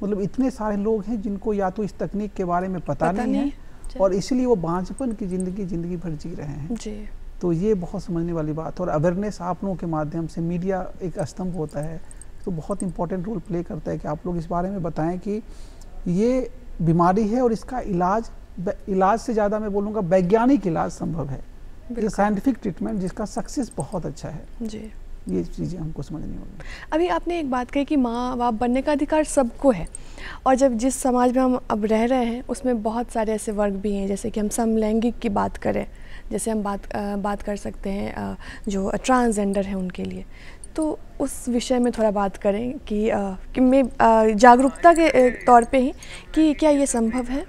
Speaker 3: मतलब इतने सारे लोग हैं जिनको या तो इस तकनीक के बारे में पता नहीं है और इसलिए वो बांझपन की जिंदगी भर जी रहे हैं जी। तो ये बहुत समझने वाली बात है, और अवेयरनेस आप लोगों के माध्यम से, मीडिया एक स्तंभ होता है तो बहुत इंपॉर्टेंट रोल प्ले करता है कि आप लोग इस बारे में बताएं कि ये बीमारी है और इसका इलाज से ज़्यादा मैं बोलूँगा वैज्ञानिक इलाज संभव है, ये साइंटिफिक ट्रीटमेंट जिसका सक्सेस बहुत अच्छा है जी। ये चीज़ें हमको समझनी होगी।
Speaker 1: अभी आपने एक बात कही कि माँ बाप बनने का अधिकार सबको है, और जब जिस समाज में हम अब रह रहे हैं उसमें बहुत सारे ऐसे वर्ग भी हैं, जैसे कि हम समलैंगिक की बात करें, जैसे हम बात कर सकते हैं जो ट्रांसजेंडर है उनके लिए, तो उस विषय में थोड़ा बात करें कि मैं जागरूकता के तौर पे ही कि क्या ये संभव है?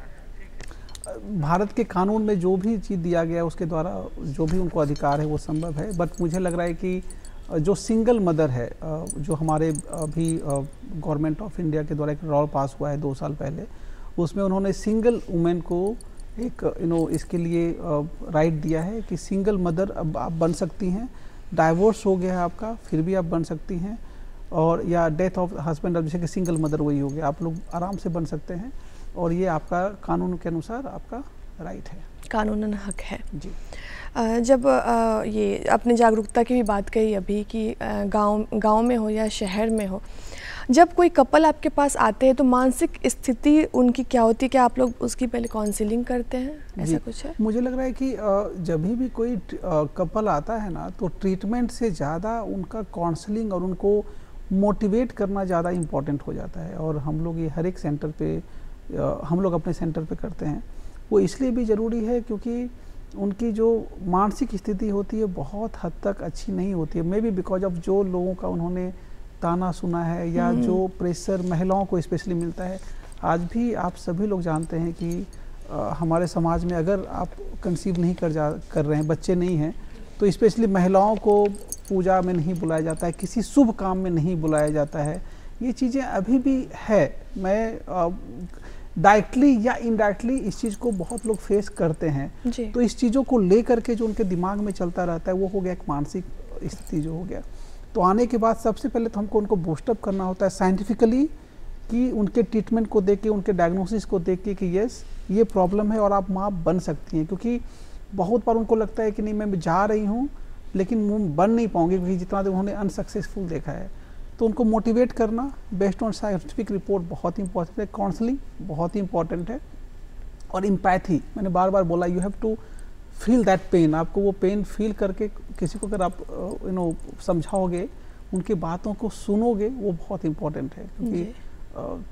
Speaker 3: भारत के कानून में जो भी चीज़ दिया गया है उसके द्वारा जो भी उनको अधिकार है वो संभव है, बट मुझे लग रहा है कि जो सिंगल मदर है, जो हमारे अभी गवर्नमेंट ऑफ इंडिया के द्वारा एक लॉ पास हुआ है 2 साल पहले, उसमें उन्होंने सिंगल वुमेन को एक इसके लिए राइट दिया है कि सिंगल मदर अब आप बन सकती हैं, डाइवोर्स हो गया है आपका फिर भी आप बन सकती हैं, और या डेथ ऑफ हस्बैंड, अब जैसे कि सिंगल मदर वही हो गया, आप लोग आराम से बन सकते हैं, और ये आपका कानून के अनुसार आपका राइट है,
Speaker 1: कानूनन हक है
Speaker 3: जी।
Speaker 1: जब ये आपने जागरूकता की भी बात कही अभी कि गांव में हो या शहर में हो, जब कोई कपल आपके पास आते हैं तो मानसिक स्थिति उनकी क्या होती है? क्या आप लोग उसकी पहले काउंसलिंग करते हैं, ऐसा कुछ है?
Speaker 3: मुझे लग रहा है कि जब भी कोई कपल आता है ना, तो ट्रीटमेंट से ज़्यादा उनका काउंसलिंग और उनको मोटिवेट करना ज़्यादा इम्पॉर्टेंट हो जाता है। और हम लोग ये हर एक सेंटर पे हम लोग अपने सेंटर पे करते हैं। वो इसलिए भी ज़रूरी है क्योंकि उनकी जो मानसिक स्थिति होती है बहुत हद तक अच्छी नहीं होती है, मे बी बिकॉज ऑफ जो लोगों का उन्होंने ताना सुना है या जो प्रेशर महिलाओं को स्पेशली मिलता है। आज भी आप सभी लोग जानते हैं कि हमारे समाज में अगर आप कंसीव नहीं कर रहे हैं, बच्चे नहीं हैं, तो स्पेशली महिलाओं को पूजा में नहीं बुलाया जाता है, किसी शुभ काम में नहीं बुलाया जाता है। ये चीज़ें अभी भी है। मैं डायरेक्टली या इनडायरेक्टली इस चीज़ को बहुत लोग फेस करते हैं। तो इस चीज़ों को लेकर के जो उनके दिमाग में चलता रहता है वो हो गया एक मानसिक स्थिति जो हो गया। तो आने के बाद सबसे पहले तो हमको उनको बूस्टअप करना होता है साइंटिफिकली, कि उनके ट्रीटमेंट को देख के, उनके डायग्नोसिस को देख के कि यस ये प्रॉब्लम है और आप माँ बन सकती हैं। क्योंकि बहुत बार उनको लगता है कि नहीं मैं जा रही हूँ लेकिन बन नहीं पाऊंगी, क्योंकि जितना देर उन्होंने अनसक्सेसफुल देखा है। तो उनको मोटिवेट करना बेस्ड ऑन साइंटिफिक रिपोर्ट बहुत ही इंपॉर्टेंट है, काउंसलिंग बहुत ही इंपॉर्टेंट है, और एम्पैथी। मैंने बार बार बोला you have to feel that pain. आपको वो पेन फील करके किसी को अगर आप समझाओगे, उनकी बातों को सुनोगे, वो बहुत इंपॉर्टेंट है, क्योंकि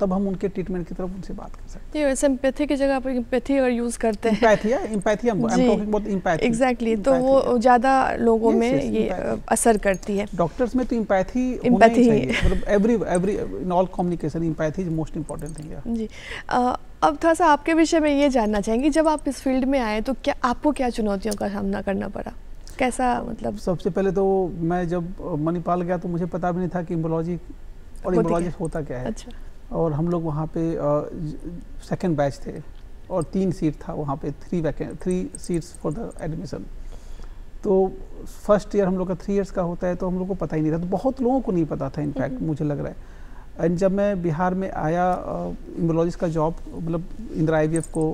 Speaker 3: तब हम उनके ट्रीटमेंट की तरफ उनसे बात कर सकते
Speaker 1: हैं। सिंपैथी की जगह पर एम्पैथी अगर यूज करते हैं, empathy I am talking about empathy, exactly,
Speaker 3: तो
Speaker 1: वो ज़्यादा लोगों में ये असर करती है।
Speaker 3: डॉक्टर्स में तो एम्पैथी होना ही चाहिए, मतलब every in all communication empathy is most important thing. जी,
Speaker 1: अब थोड़ा सा आपके विषय में ये जानना चाहेंगे, जब आप इस फील्ड में आए तो क्या आपको क्या चुनौतियों का सामना करना पड़ा? कैसा, मतलब
Speaker 3: सबसे पहले तो मैं जब मणिपाल गया तो मुझे पता भी नहीं था कि इम्बोलॉजी और इम्बोलॉजिस्ट होता क्या है। अच्छा। और हम लोग वहाँ पे सेकंड बैच थे और 3 सीट था वहाँ पे, 3 सीट्स फॉर द एडमिशन। तो फर्स्ट ईयर हम लोग का 3 इयर्स का होता है, तो हम लोग को पता ही नहीं था, तो बहुत लोगों को नहीं पता था इनफैक्ट, मुझे लग रहा है। एंड जब मैं बिहार में आया, इम्बोलॉजिस्ट का जॉब, मतलब इंदिरा IVF को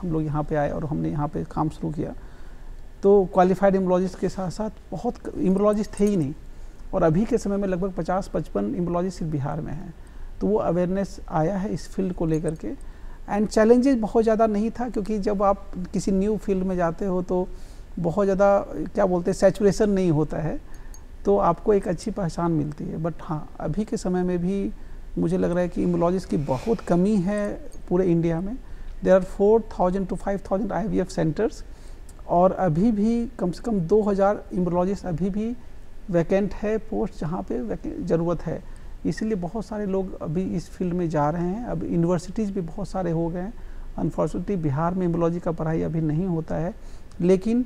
Speaker 3: हम लोग यहाँ पे आए और हमने यहाँ पे काम शुरू किया, तो क्वालिफाइड इम्बोलॉजिस्ट के साथ साथ बहुत इम्बोलॉजिस्ट थे ही नहीं, और अभी के समय में लगभग 50-55 इम्बोलॉजिस्ट सिर्फ बिहार में हैं। तो वो अवेयरनेस आया है इस फील्ड को लेकर के। एंड चैलेंजेस बहुत ज़्यादा नहीं था, क्योंकि जब आप किसी न्यू फील्ड में जाते हो तो बहुत ज़्यादा क्या बोलते हैं सैचुरेशन नहीं होता है, तो आपको एक अच्छी पहचान मिलती है। बट हाँ, अभी के समय में भी मुझे लग रहा है कि इम्बोलॉजिस्ट की बहुत कमी है पूरे इंडिया में। There are 4000 to 5000 IVF centres, और अभी भी कम से कम 2000 इम्बोलॉजिस्ट अभी भी वैकेंट है पोस्ट, जहाँ पे ज़रूरत है। इसलिए बहुत सारे लोग अभी इस फील्ड में जा रहे हैं। अब यूनिवर्सिटीज़ भी बहुत सारे हो गए हैं। अनफॉर्चुनेटली बिहार में इम्बोलॉजी का पढ़ाई अभी नहीं होता है, लेकिन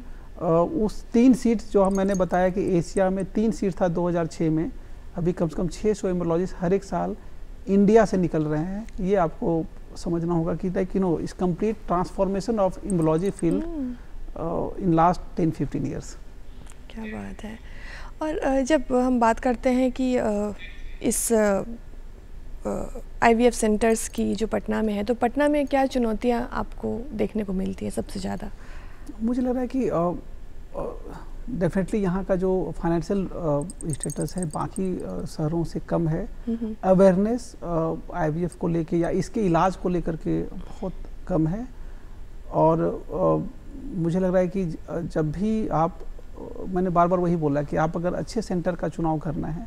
Speaker 3: उस 3 सीट जो मैंने बताया कि एशिया में 3 सीट था 2006 में, अभी कम से कम 600 इम्बोलॉजिस्ट हर एक साल इंडिया से निकल रहे हैं। ये आपको समझना होगा कि इस complete transformation of embryology field in last 10-15 years.
Speaker 1: क्या बात है। और जब हम बात करते हैं कि इस IVF सेंटर्स की जो पटना में है, तो पटना में क्या चुनौतियां आपको देखने को मिलती है सबसे ज़्यादा?
Speaker 3: मुझे लग रहा है कि डेफिनेटली यहाँ का जो फाइनेंशियल स्टेटस है बाकी शहरों से कम है। अवेयरनेस IVF को लेके या इसके इलाज को लेकर के बहुत कम है। और मुझे लग रहा है कि जब भी आप, मैंने बार बार वही बोला कि आप अगर अच्छे सेंटर का चुनाव करना है,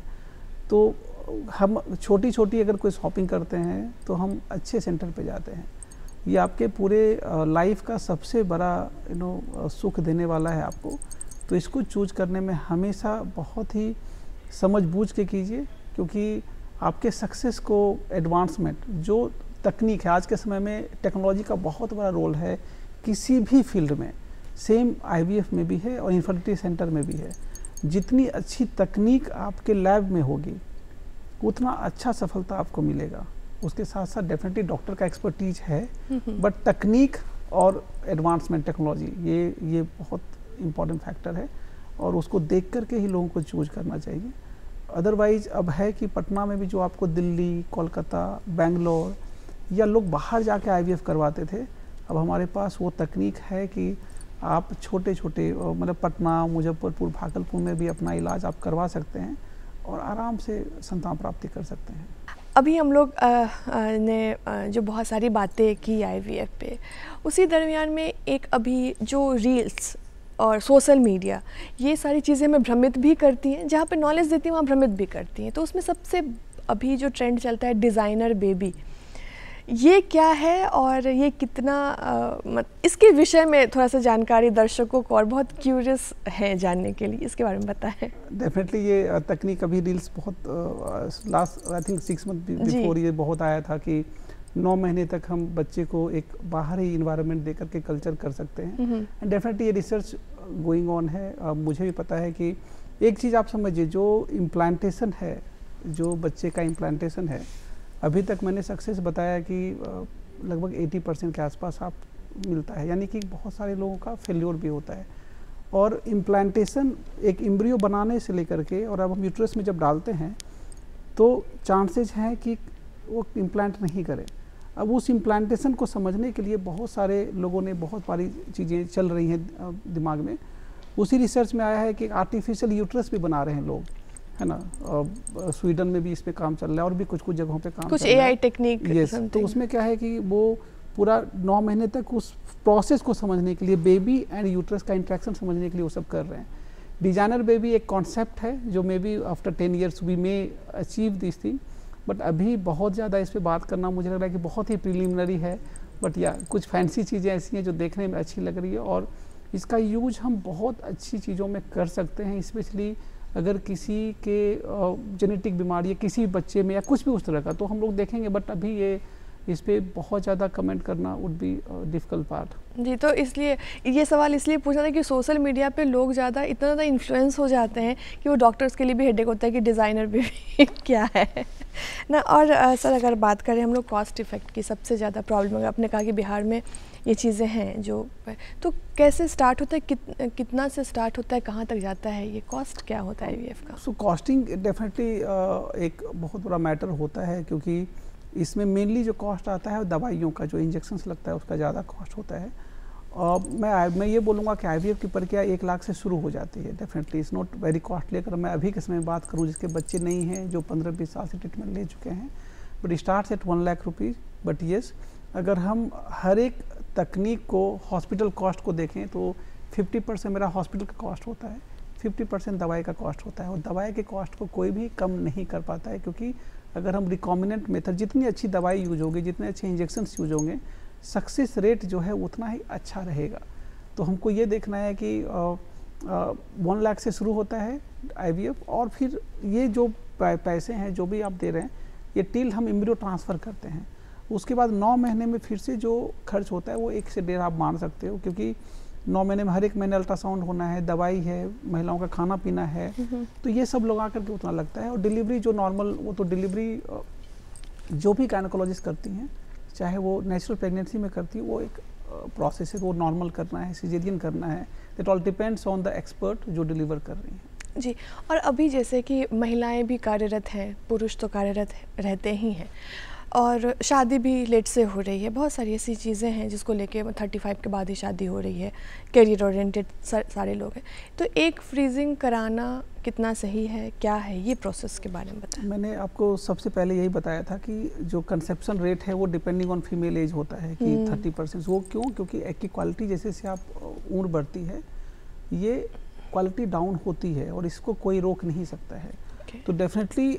Speaker 3: तो हम छोटी छोटी अगर कोई शॉपिंग करते हैं तो हम अच्छे सेंटर पे जाते हैं। ये आपके पूरे लाइफ का सबसे बड़ा सुख देने वाला है आपको। तो इसको चूज करने में हमेशा बहुत ही समझ बूझ के कीजिए, क्योंकि आपके सक्सेस को एडवांसमेंट जो तकनीक है, आज के समय में टेक्नोलॉजी का बहुत बड़ा रोल है किसी भी फील्ड में। सेम IVF में भी है और इनफर्टिलिटी सेंटर में भी है। जितनी अच्छी तकनीक आपके लैब में होगी उतना अच्छा सफलता आपको मिलेगा। उसके साथ साथ डेफिनेटली डॉक्टर का एक्सपर्टीज है, बट तकनीक और एडवांसमेंट टेक्नोलॉजी, ये बहुत इम्पॉर्टेंट फैक्टर है और उसको देख कर के ही लोगों को चूज करना चाहिए। अदरवाइज अब है कि पटना में भी जो आपको दिल्ली, कोलकाता, बेंगलोर या लोग बाहर जाके IVF करवाते थे, अब हमारे पास वो तकनीक है कि आप छोटे छोटे मतलब पटना, मुजफ्फरपुर, भागलपुर में भी अपना इलाज आप करवा सकते हैं और आराम से संतान प्राप्ति कर सकते हैं।
Speaker 1: अभी हम लोग ने जो बहुत सारी बातें की IVF पे, उसी दरमियान में एक अभी जो रील्स और सोशल मीडिया, ये सारी चीज़ें हमें भ्रमित भी करती हैं, जहाँ पे नॉलेज देती हैं वहाँ भ्रमित भी करती हैं। तो उसमें सबसे अभी जो ट्रेंड चलता है डिज़ाइनर बेबी, ये क्या है और ये कितना इसके विषय में थोड़ा सा जानकारी दर्शकों को और बहुत क्यूरियस है जानने के लिए, इसके बारे में बताएं।
Speaker 3: डेफिनेटली ये तकनीक अभी रील्स बहुत last I think 6 month before ये बहुत आया था कि 9 महीने तक हम बच्चे को एक बाहरी इन्वायरमेंट देकर के कल्चर कर सकते हैं। एंड डेफिनेटली ये रिसर्च गोइंग ऑन है। मुझे भी पता है कि एक चीज़ आप समझिए, जो इम्प्लांटेशन है, जो बच्चे का इम्प्लांटेशन है, अभी तक मैंने सक्सेस बताया कि लगभग 80% के आसपास आप मिलता है, यानी कि बहुत सारे लोगों का फेल्योर भी होता है। और इम्प्लांटेशन एक एम्ब्रियो बनाने से लेकर के और अब हम यूट्रस में जब डालते हैं तो चांसेस हैं कि वो इम्प्लांट नहीं करे। अब उस इम्प्लांटेशन को समझने के लिए बहुत सारे लोगों ने बहुत सारी चीज़ें चल रही हैं दिमाग में। उसी रिसर्च में आया है कि आर्टिफिशियल यूट्रस भी बना रहे हैं लोग, है ना। स्वीडन में भी इस पे काम चल रहा है और भी कुछ जगहों पे काम
Speaker 1: कुछ
Speaker 3: चल रहा है।
Speaker 1: AI technique.
Speaker 3: यस, तो उसमें क्या है कि वो पूरा 9 महीने तक उस प्रोसेस को समझने के लिए, बेबी एंड यूट्रस का इंट्रैक्शन समझने के लिए वो सब कर रहे हैं। डिजाइनर बेबी एक कॉन्सेप्ट है जो may be after 10 years we may achieve this thing, but अभी बहुत ज़्यादा इस पर बात करना मुझे लग रहा है कि बहुत ही प्रिलिमिनरी है। बट या कुछ फैंसी चीज़ें ऐसी हैं जो देखने में अच्छी लग रही है और इसका यूज हम बहुत अच्छी चीज़ों में कर सकते हैं। स्पेशली अगर किसी के जेनेटिक बीमारी है किसी बच्चे में या कुछ भी उस तरह का, तो हम लोग देखेंगे। बट अभी ये इस पे बहुत ज़्यादा कमेंट करना वुड बी डिफ़िकल्ट पार्ट।
Speaker 1: जी, तो इसलिए ये सवाल इसलिए पूछा था कि सोशल मीडिया पे लोग ज़्यादा इतना ज़्यादा इन्फ्लुएंस हो जाते हैं कि वो डॉक्टर्स के लिए भी हेडेक होता है कि डिज़ाइनर भी क्या है ना। और सर अगर बात करें हम लोग कॉस्ट इफ़ेक्ट की, सबसे ज़्यादा प्रॉब्लम अगर आपने कहा कि बिहार में ये चीज़ें हैं जो, तो कैसे स्टार्ट होता है, कितना से स्टार्ट होता है, कहाँ तक जाता है, ये कॉस्ट क्या होता है IVF का?
Speaker 3: सो कॉस्टिंग डेफिनेटली एक बहुत बड़ा मैटर होता है, क्योंकि इसमें मेनली जो कॉस्ट आता है दवाइयों का, जो इंजेक्शंस लगता है उसका ज़्यादा कॉस्ट होता है। मैं ये बोलूँगा कि IVF की प्रक्रिया 1 लाख से शुरू हो जाती है। Definitely is not very costly. अगर मैं अभी के समय में बात करूँ जिसके बच्चे नहीं हैं, जो 15-20 साल से ट्रीटमेंट ले चुके हैं, but start at 1 lakh rupees. But yes, अगर हम हर एक तकनीक को, हॉस्पिटल कॉस्ट को देखें तो 50% मेरा हॉस्पिटल का कॉस्ट होता है, 50% दवाई का कॉस्ट होता है। और दवाई के कॉस्ट को कोई भी कम नहीं कर पाता है, क्योंकि अगर हम रिकॉम्बिनेंट मेथड, जितनी अच्छी दवाई यूज होगी, जितने अच्छे इंजेक्शंस यूज होंगे, सक्सेस रेट जो है उतना ही अच्छा रहेगा। तो हमको ये देखना है कि 1 लाख से शुरू होता है IVF, और फिर ये जो पैसे हैं जो भी आप दे रहे हैं, ये टिल हम एम्ब्रियो ट्रांसफ़र करते हैं। उसके बाद 9 महीने में फिर से जो खर्च होता है वो 1 से 1.5 आप मान सकते हो, क्योंकि 9 महीने में हर एक महीने अल्ट्रासाउंड होना है, दवाई है, महिलाओं का खाना पीना है, तो ये सब लोग आकर के उतना लगता है। और डिलीवरी जो नॉर्मल, वो तो डिलीवरी जो भी गायनेकोलॉजिस्ट करती हैं, चाहे वो नेचुरल प्रेगनेंसी में करती है, वो एक प्रोसेस है, वो नॉर्मल करना है, सिजेरियन करना है, it all depends on the expert जो डिलीवर कर रही हैं।
Speaker 1: जी, और अभी जैसे कि महिलाएं भी कार्यरत हैं, पुरुष तो कार्यरत रहते ही हैं, और शादी भी लेट से हो रही है, बहुत सारी ऐसी चीज़ें हैं जिसको लेके 35 के बाद ही शादी हो रही है, करियर ओरिएंटेड सारे लोग हैं। तो एक फ्रीजिंग कराना कितना सही है, क्या है ये प्रोसेस के बारे में बताएं।
Speaker 3: मैंने आपको सबसे पहले यही बताया था कि जो कंसेप्शन रेट है वो डिपेंडिंग ऑन फीमेल एज होता है कि 30%। वो क्यों? क्योंकि एग की क्वालिटी जैसे जैसे आप उम्र बढ़ती है, ये क्वालिटी डाउन होती है और इसको कोई रोक नहीं सकता है। तो डेफिनेटली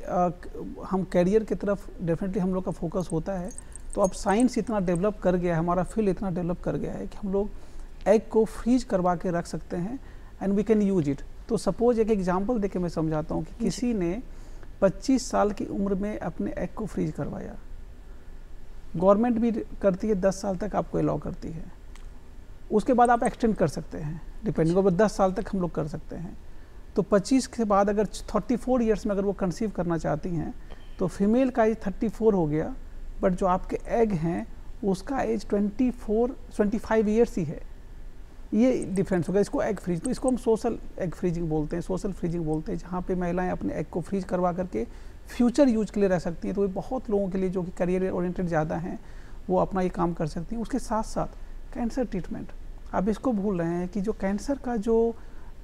Speaker 3: हम कैरियर की तरफ डेफिनेटली हम लोग का फोकस होता है। तो अब साइंस इतना डेवलप कर गया है, हमारा फील्ड इतना डेवलप कर गया है कि हम लोग एग को फ्रीज करवा के रख सकते हैं and we can use it. तो सपोज एक एग्जांपल देके मैं समझाता हूँ कि किसी ने 25 साल की उम्र में अपने एग को फ्रीज करवाया, गवर्नमेंट भी करती है, 10 साल तक आपको अलाउ करती है, उसके बाद आप एक्सटेंड कर सकते हैं, डिपेंडिंग ऑन 10 साल तक हम लोग कर सकते हैं। तो 25 के बाद अगर 34 ईयर्स में अगर वो कंसीव करना चाहती हैं तो फीमेल का एज 34 हो गया, बट जो आपके एग हैं उसका एज 25 ईयर्स ही है, ये डिफरेंस होगा। इसको एग फ्रीज, तो इसको हम सोशल एग फ्रीजिंग बोलते हैं, सोशल फ्रीजिंग बोलते हैं, जहाँ पे महिलाएं अपने एग को फ्रीज करवा करके फ्यूचर यूज के लिए रह सकती हैं। तो ये बहुत लोगों के लिए जो कि करियर ओरिएंटेड ज़्यादा हैं वो अपना ये काम कर सकती हैं। उसके साथ साथ कैंसर ट्रीटमेंट, आप इसको भूल रहे हैं कि जो कैंसर का जो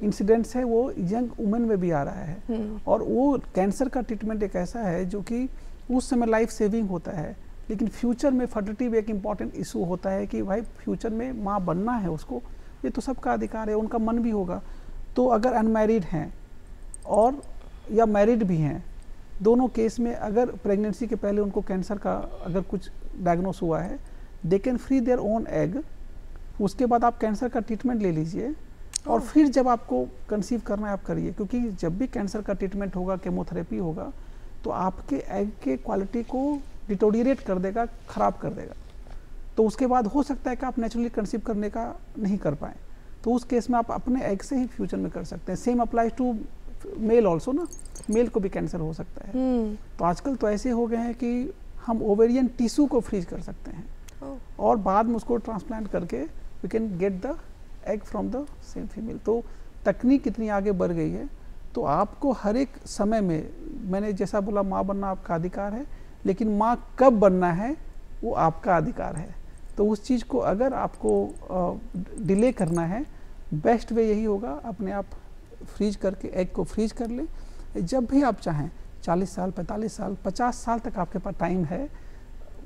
Speaker 3: इंसिडेंट्स है वो यंग वुमेन में भी आ रहा है, और वो कैंसर का ट्रीटमेंट एक ऐसा है जो कि उस समय लाइफ सेविंग होता है, लेकिन फ्यूचर में फर्टिलिटी भी एक इम्पॉर्टेंट इशू होता है कि भाई फ्यूचर में माँ बनना है उसको, ये तो सबका अधिकार है, उनका मन भी होगा। तो अगर अनमैरिड हैं और या मैरिड भी हैं, दोनों केस में अगर प्रेगनेंसी के पहले उनको कैंसर का अगर कुछ डायग्नोस हुआ है, they can free their own egg. उसके बाद आप कैंसर का ट्रीटमेंट ले लीजिए, और फिर जब आपको कंसीव करना है आप करिए, क्योंकि जब भी कैंसर का ट्रीटमेंट होगा, केमोथेरेपी होगा, तो आपके एग के क्वालिटी को डिटोरिएट कर देगा, ख़राब कर देगा। तो उसके बाद हो सकता है कि आप नेचुरली कंसीव करने का नहीं कर पाएँ, तो उस केस में आप अपने एग से ही फ्यूचर में कर सकते हैं। Same applies to male also ना, मेल को भी कैंसर हो सकता है। तो आजकल तो ऐसे हो गए हैं कि हम ओवेरियन टिश्यू को फ्रीज कर सकते हैं और बाद में उसको ट्रांसप्लांट करके we can get the egg from the same female. तो तकनीक इतनी आगे बढ़ गई है, तो आपको हर एक समय में, मैंने जैसा बोला माँ बनना आपका अधिकार है, लेकिन माँ कब बनना है वो आपका अधिकार है। तो उस चीज़ को अगर आपको डिले करना है, बेस्ट वे यही होगा, अपने आप फ्रीज करके एग को फ्रीज कर ले। जब भी आप चाहें, 40 साल, 45 साल, 50 साल तक आपके पास टाइम है,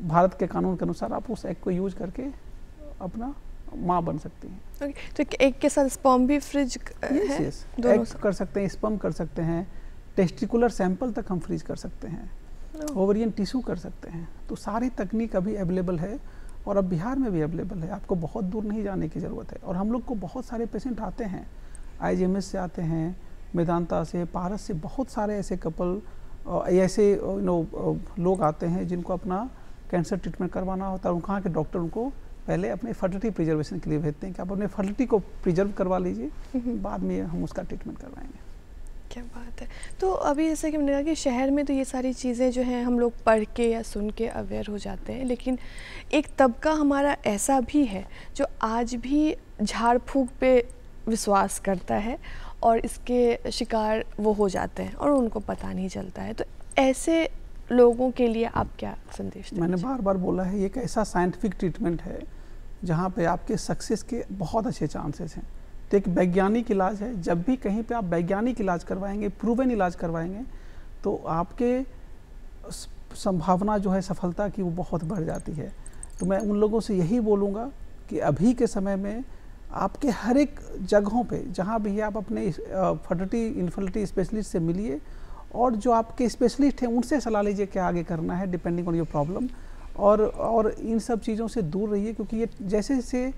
Speaker 3: भारत के कानून के अनुसार आप उस एग को यूज करके अपना माँ बन सकती हैं।
Speaker 1: तो एग के साथ स्पर्म भी फ्रीज है?
Speaker 3: एग कर सकते हैं, स्पर्म कर सकते हैं, टेस्टिकुलर सैंपल तक हम फ्रीज कर सकते हैं, ओवरियन टिश्यू कर सकते हैं। तो सारी तकनीक अभी अवेलेबल है, और अब बिहार में भी अवेलेबल है, आपको बहुत दूर नहीं जाने की ज़रूरत है। और हम लोग को बहुत सारे पेशेंट आते हैं, IGMS से आते हैं, मेदांता से, पारस से, बहुत सारे ऐसे कपल, ऐसे लोग आते हैं जिनको अपना कैंसर ट्रीटमेंट करवाना होता है। वहाँ के डॉक्टर उनको पहले अपने फर्टिलिटी प्रिजर्वेशन के लिए भेजते हैं कि आप अपने फर्टिलिटी को प्रिजर्व करवा लीजिए, बाद में हम उसका ट्रीटमेंट करवाएंगे।
Speaker 1: क्या बात है। तो अभी जैसे कि मैंने कहा कि शहर में तो ये सारी चीज़ें जो हैं हम लोग पढ़ के या सुन के अवेयर हो जाते हैं, लेकिन एक तबका हमारा ऐसा भी है जो आज भी झाड़ फूँक पे विश्वास करता है और इसके शिकार वो हो जाते हैं और उनको पता नहीं चलता है। तो ऐसे लोगों के लिए आप क्या संदेश देंगे?
Speaker 3: मैंने बार बार बोला है, ये एक ऐसा साइंटिफिक ट्रीटमेंट है जहाँ पे आपके सक्सेस के बहुत अच्छे चांसेस हैं। तो एक वैज्ञानिक इलाज है, जब भी कहीं पे आप वैज्ञानिक इलाज करवाएंगे, प्रूवन इलाज करवाएंगे, तो आपके संभावना जो है सफलता की वो बहुत बढ़ जाती है। तो मैं उन लोगों से यही बोलूँगा कि अभी के समय में आपके हर एक जगहों पे जहाँ भी आप अपने फर्टिलिटी इनफर्टिलिटी स्पेशलिस्ट से मिलिए, और जो आपके स्पेशलिस्ट हैं उनसे सलाह लीजिए क्या आगे करना है डिपेंडिंग ऑन योर प्रॉब्लम। और इन सब चीज़ों से दूर रहिए, क्योंकि ये जैसे जैसे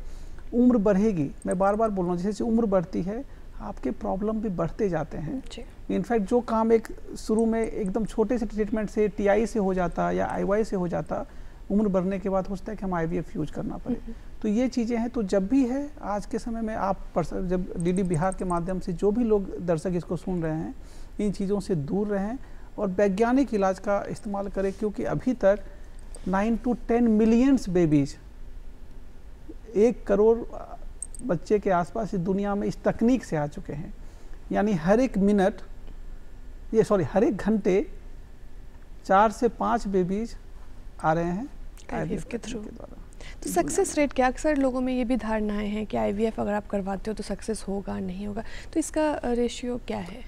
Speaker 3: उम्र बढ़ेगी, मैं बार बार बोल रहा हूँ, जैसे जैसे उम्र बढ़ती है आपके प्रॉब्लम भी बढ़ते जाते हैं। इनफैक्ट जो काम एक शुरू में एकदम छोटे से ट्रीटमेंट से TI से हो जाता या IY से हो जाता, उम्र बढ़ने के बाद हो सकता है कि हम IVF यूज करना पड़े। तो ये चीज़ें हैं। तो जब भी है आज के समय में आप जब DD बिहार के माध्यम से जो भी लोग दर्शक इसको सुन रहे हैं, इन चीज़ों से दूर रहें और वैज्ञानिक इलाज का इस्तेमाल करें, क्योंकि अभी तक 9 to 10 मिलियंस बेबीज, 1 करोड़ बच्चे के आसपास इस दुनिया में इस तकनीक से आ चुके हैं। यानी हर एक घंटे 4 से 5 बेबीज आ रहे हैं IVF के द्वारा।
Speaker 1: तो सक्सेस रेट क्या? अक्सर लोगों में ये भी धारणाएं हैं कि IVF अगर आप करवाते हो तो सक्सेस होगा नहीं होगा, तो इसका रेशियो क्या है?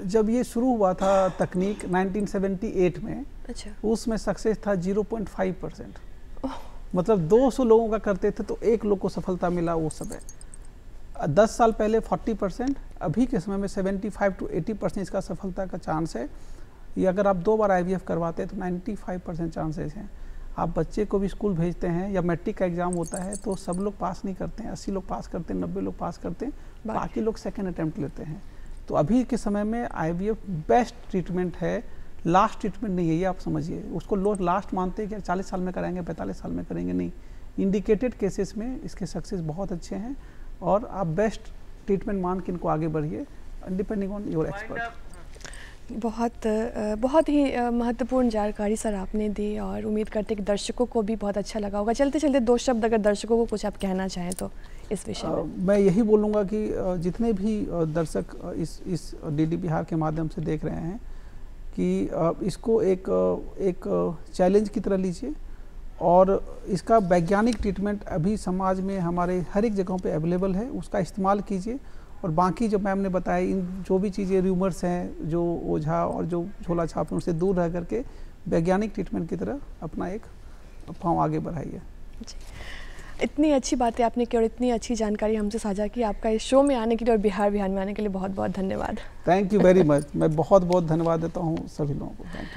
Speaker 3: जब ये शुरू हुआ था तकनीक 1978 में, अच्छा, उसमें सक्सेस था 0.5%। मतलब 200 लोगों का करते थे तो 1 लोग को सफलता मिला उस समय। 10 साल पहले 40%, अभी के समय में 75 to 80% इसका सफलता का चांस है। ये अगर आप 2 बार IVF करवाते हैं तो 95% चांसेस हैं। आप बच्चे को भी स्कूल भेजते हैं या मैट्रिक का एग्ज़ाम होता है तो सब लोग पास नहीं करते हैं, 80 लोग पास करते हैं, 90 लोग पास करते हैं, बाकी लोग सेकेंड अटैम्प्ट लेते हैं। तो अभी के समय में IVF बेस्ट ट्रीटमेंट है, लास्ट ट्रीटमेंट नहीं है, ये आप समझिए। उसको लोग लास्ट मानते हैं कि 40 साल में कराएंगे, 45 साल में करेंगे, नहीं। इंडिकेटेड केसेस में इसके सक्सेस बहुत अच्छे हैं और आप बेस्ट ट्रीटमेंट मान के इनको आगे बढ़िए, डिपेंडिंग ऑन योर एक्सपर्ट।
Speaker 1: बहुत ही महत्वपूर्ण जानकारी सर आपने दी और उम्मीद करते हैं कि दर्शकों को भी बहुत अच्छा लगा होगा। चलते चलते 2 शब्द अगर दर्शकों को कुछ आप कहना चाहें तो इस विषय में।
Speaker 3: मैं यही बोलूँगा कि जितने भी दर्शक इस डीडी बिहार के माध्यम से देख रहे हैं कि इसको एक चैलेंज की तरह लीजिए और इसका वैज्ञानिक ट्रीटमेंट अभी समाज में हमारे हर एक जगहों पे अवेलेबल है, उसका इस्तेमाल कीजिए। और बाकी जो मैम ने बताया, इन जो भी चीज़ें र्यूमर्स हैं, जो ओझा और जो झोला छाप हैं, उनसे दूर रह करके वैज्ञानिक ट्रीटमेंट की तरह अपना एक पाँव आगे बढ़ाइए।
Speaker 1: इतनी अच्छी बातें आपने की और इतनी अच्छी जानकारी हमसे साझा की। आपका इस शो में आने के लिए और बिहार में आने के लिए बहुत बहुत धन्यवाद।
Speaker 3: Thank you very much. मैं बहुत बहुत धन्यवाद देता हूँ सभी लोगों को। Thank you.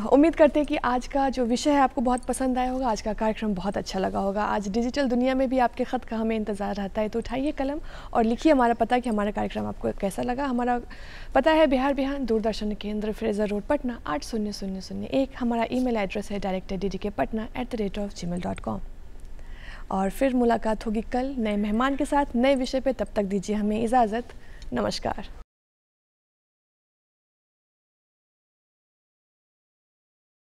Speaker 1: उम्मीद करते हैं कि आज का जो विषय है आपको बहुत पसंद आया होगा, आज का कार्यक्रम बहुत अच्छा लगा होगा। आज डिजिटल दुनिया में भी आपके ख़त का हमें इंतज़ार रहता है, तो उठाइए कलम और लिखिए हमारा पता कि हमारा कार्यक्रम आपको कैसा लगा। हमारा पता है बिहार बिहान, दूरदर्शन केंद्र, फ्रेजर रोड, पटना 800001। हमारा ईमेल एड्रेस है directorddkpatna@gmail.com। और फिर मुलाकात होगी कल नए मेहमान के साथ, नए विषय पे। तब तक दीजिए हमें इजाज़त। नमस्कार।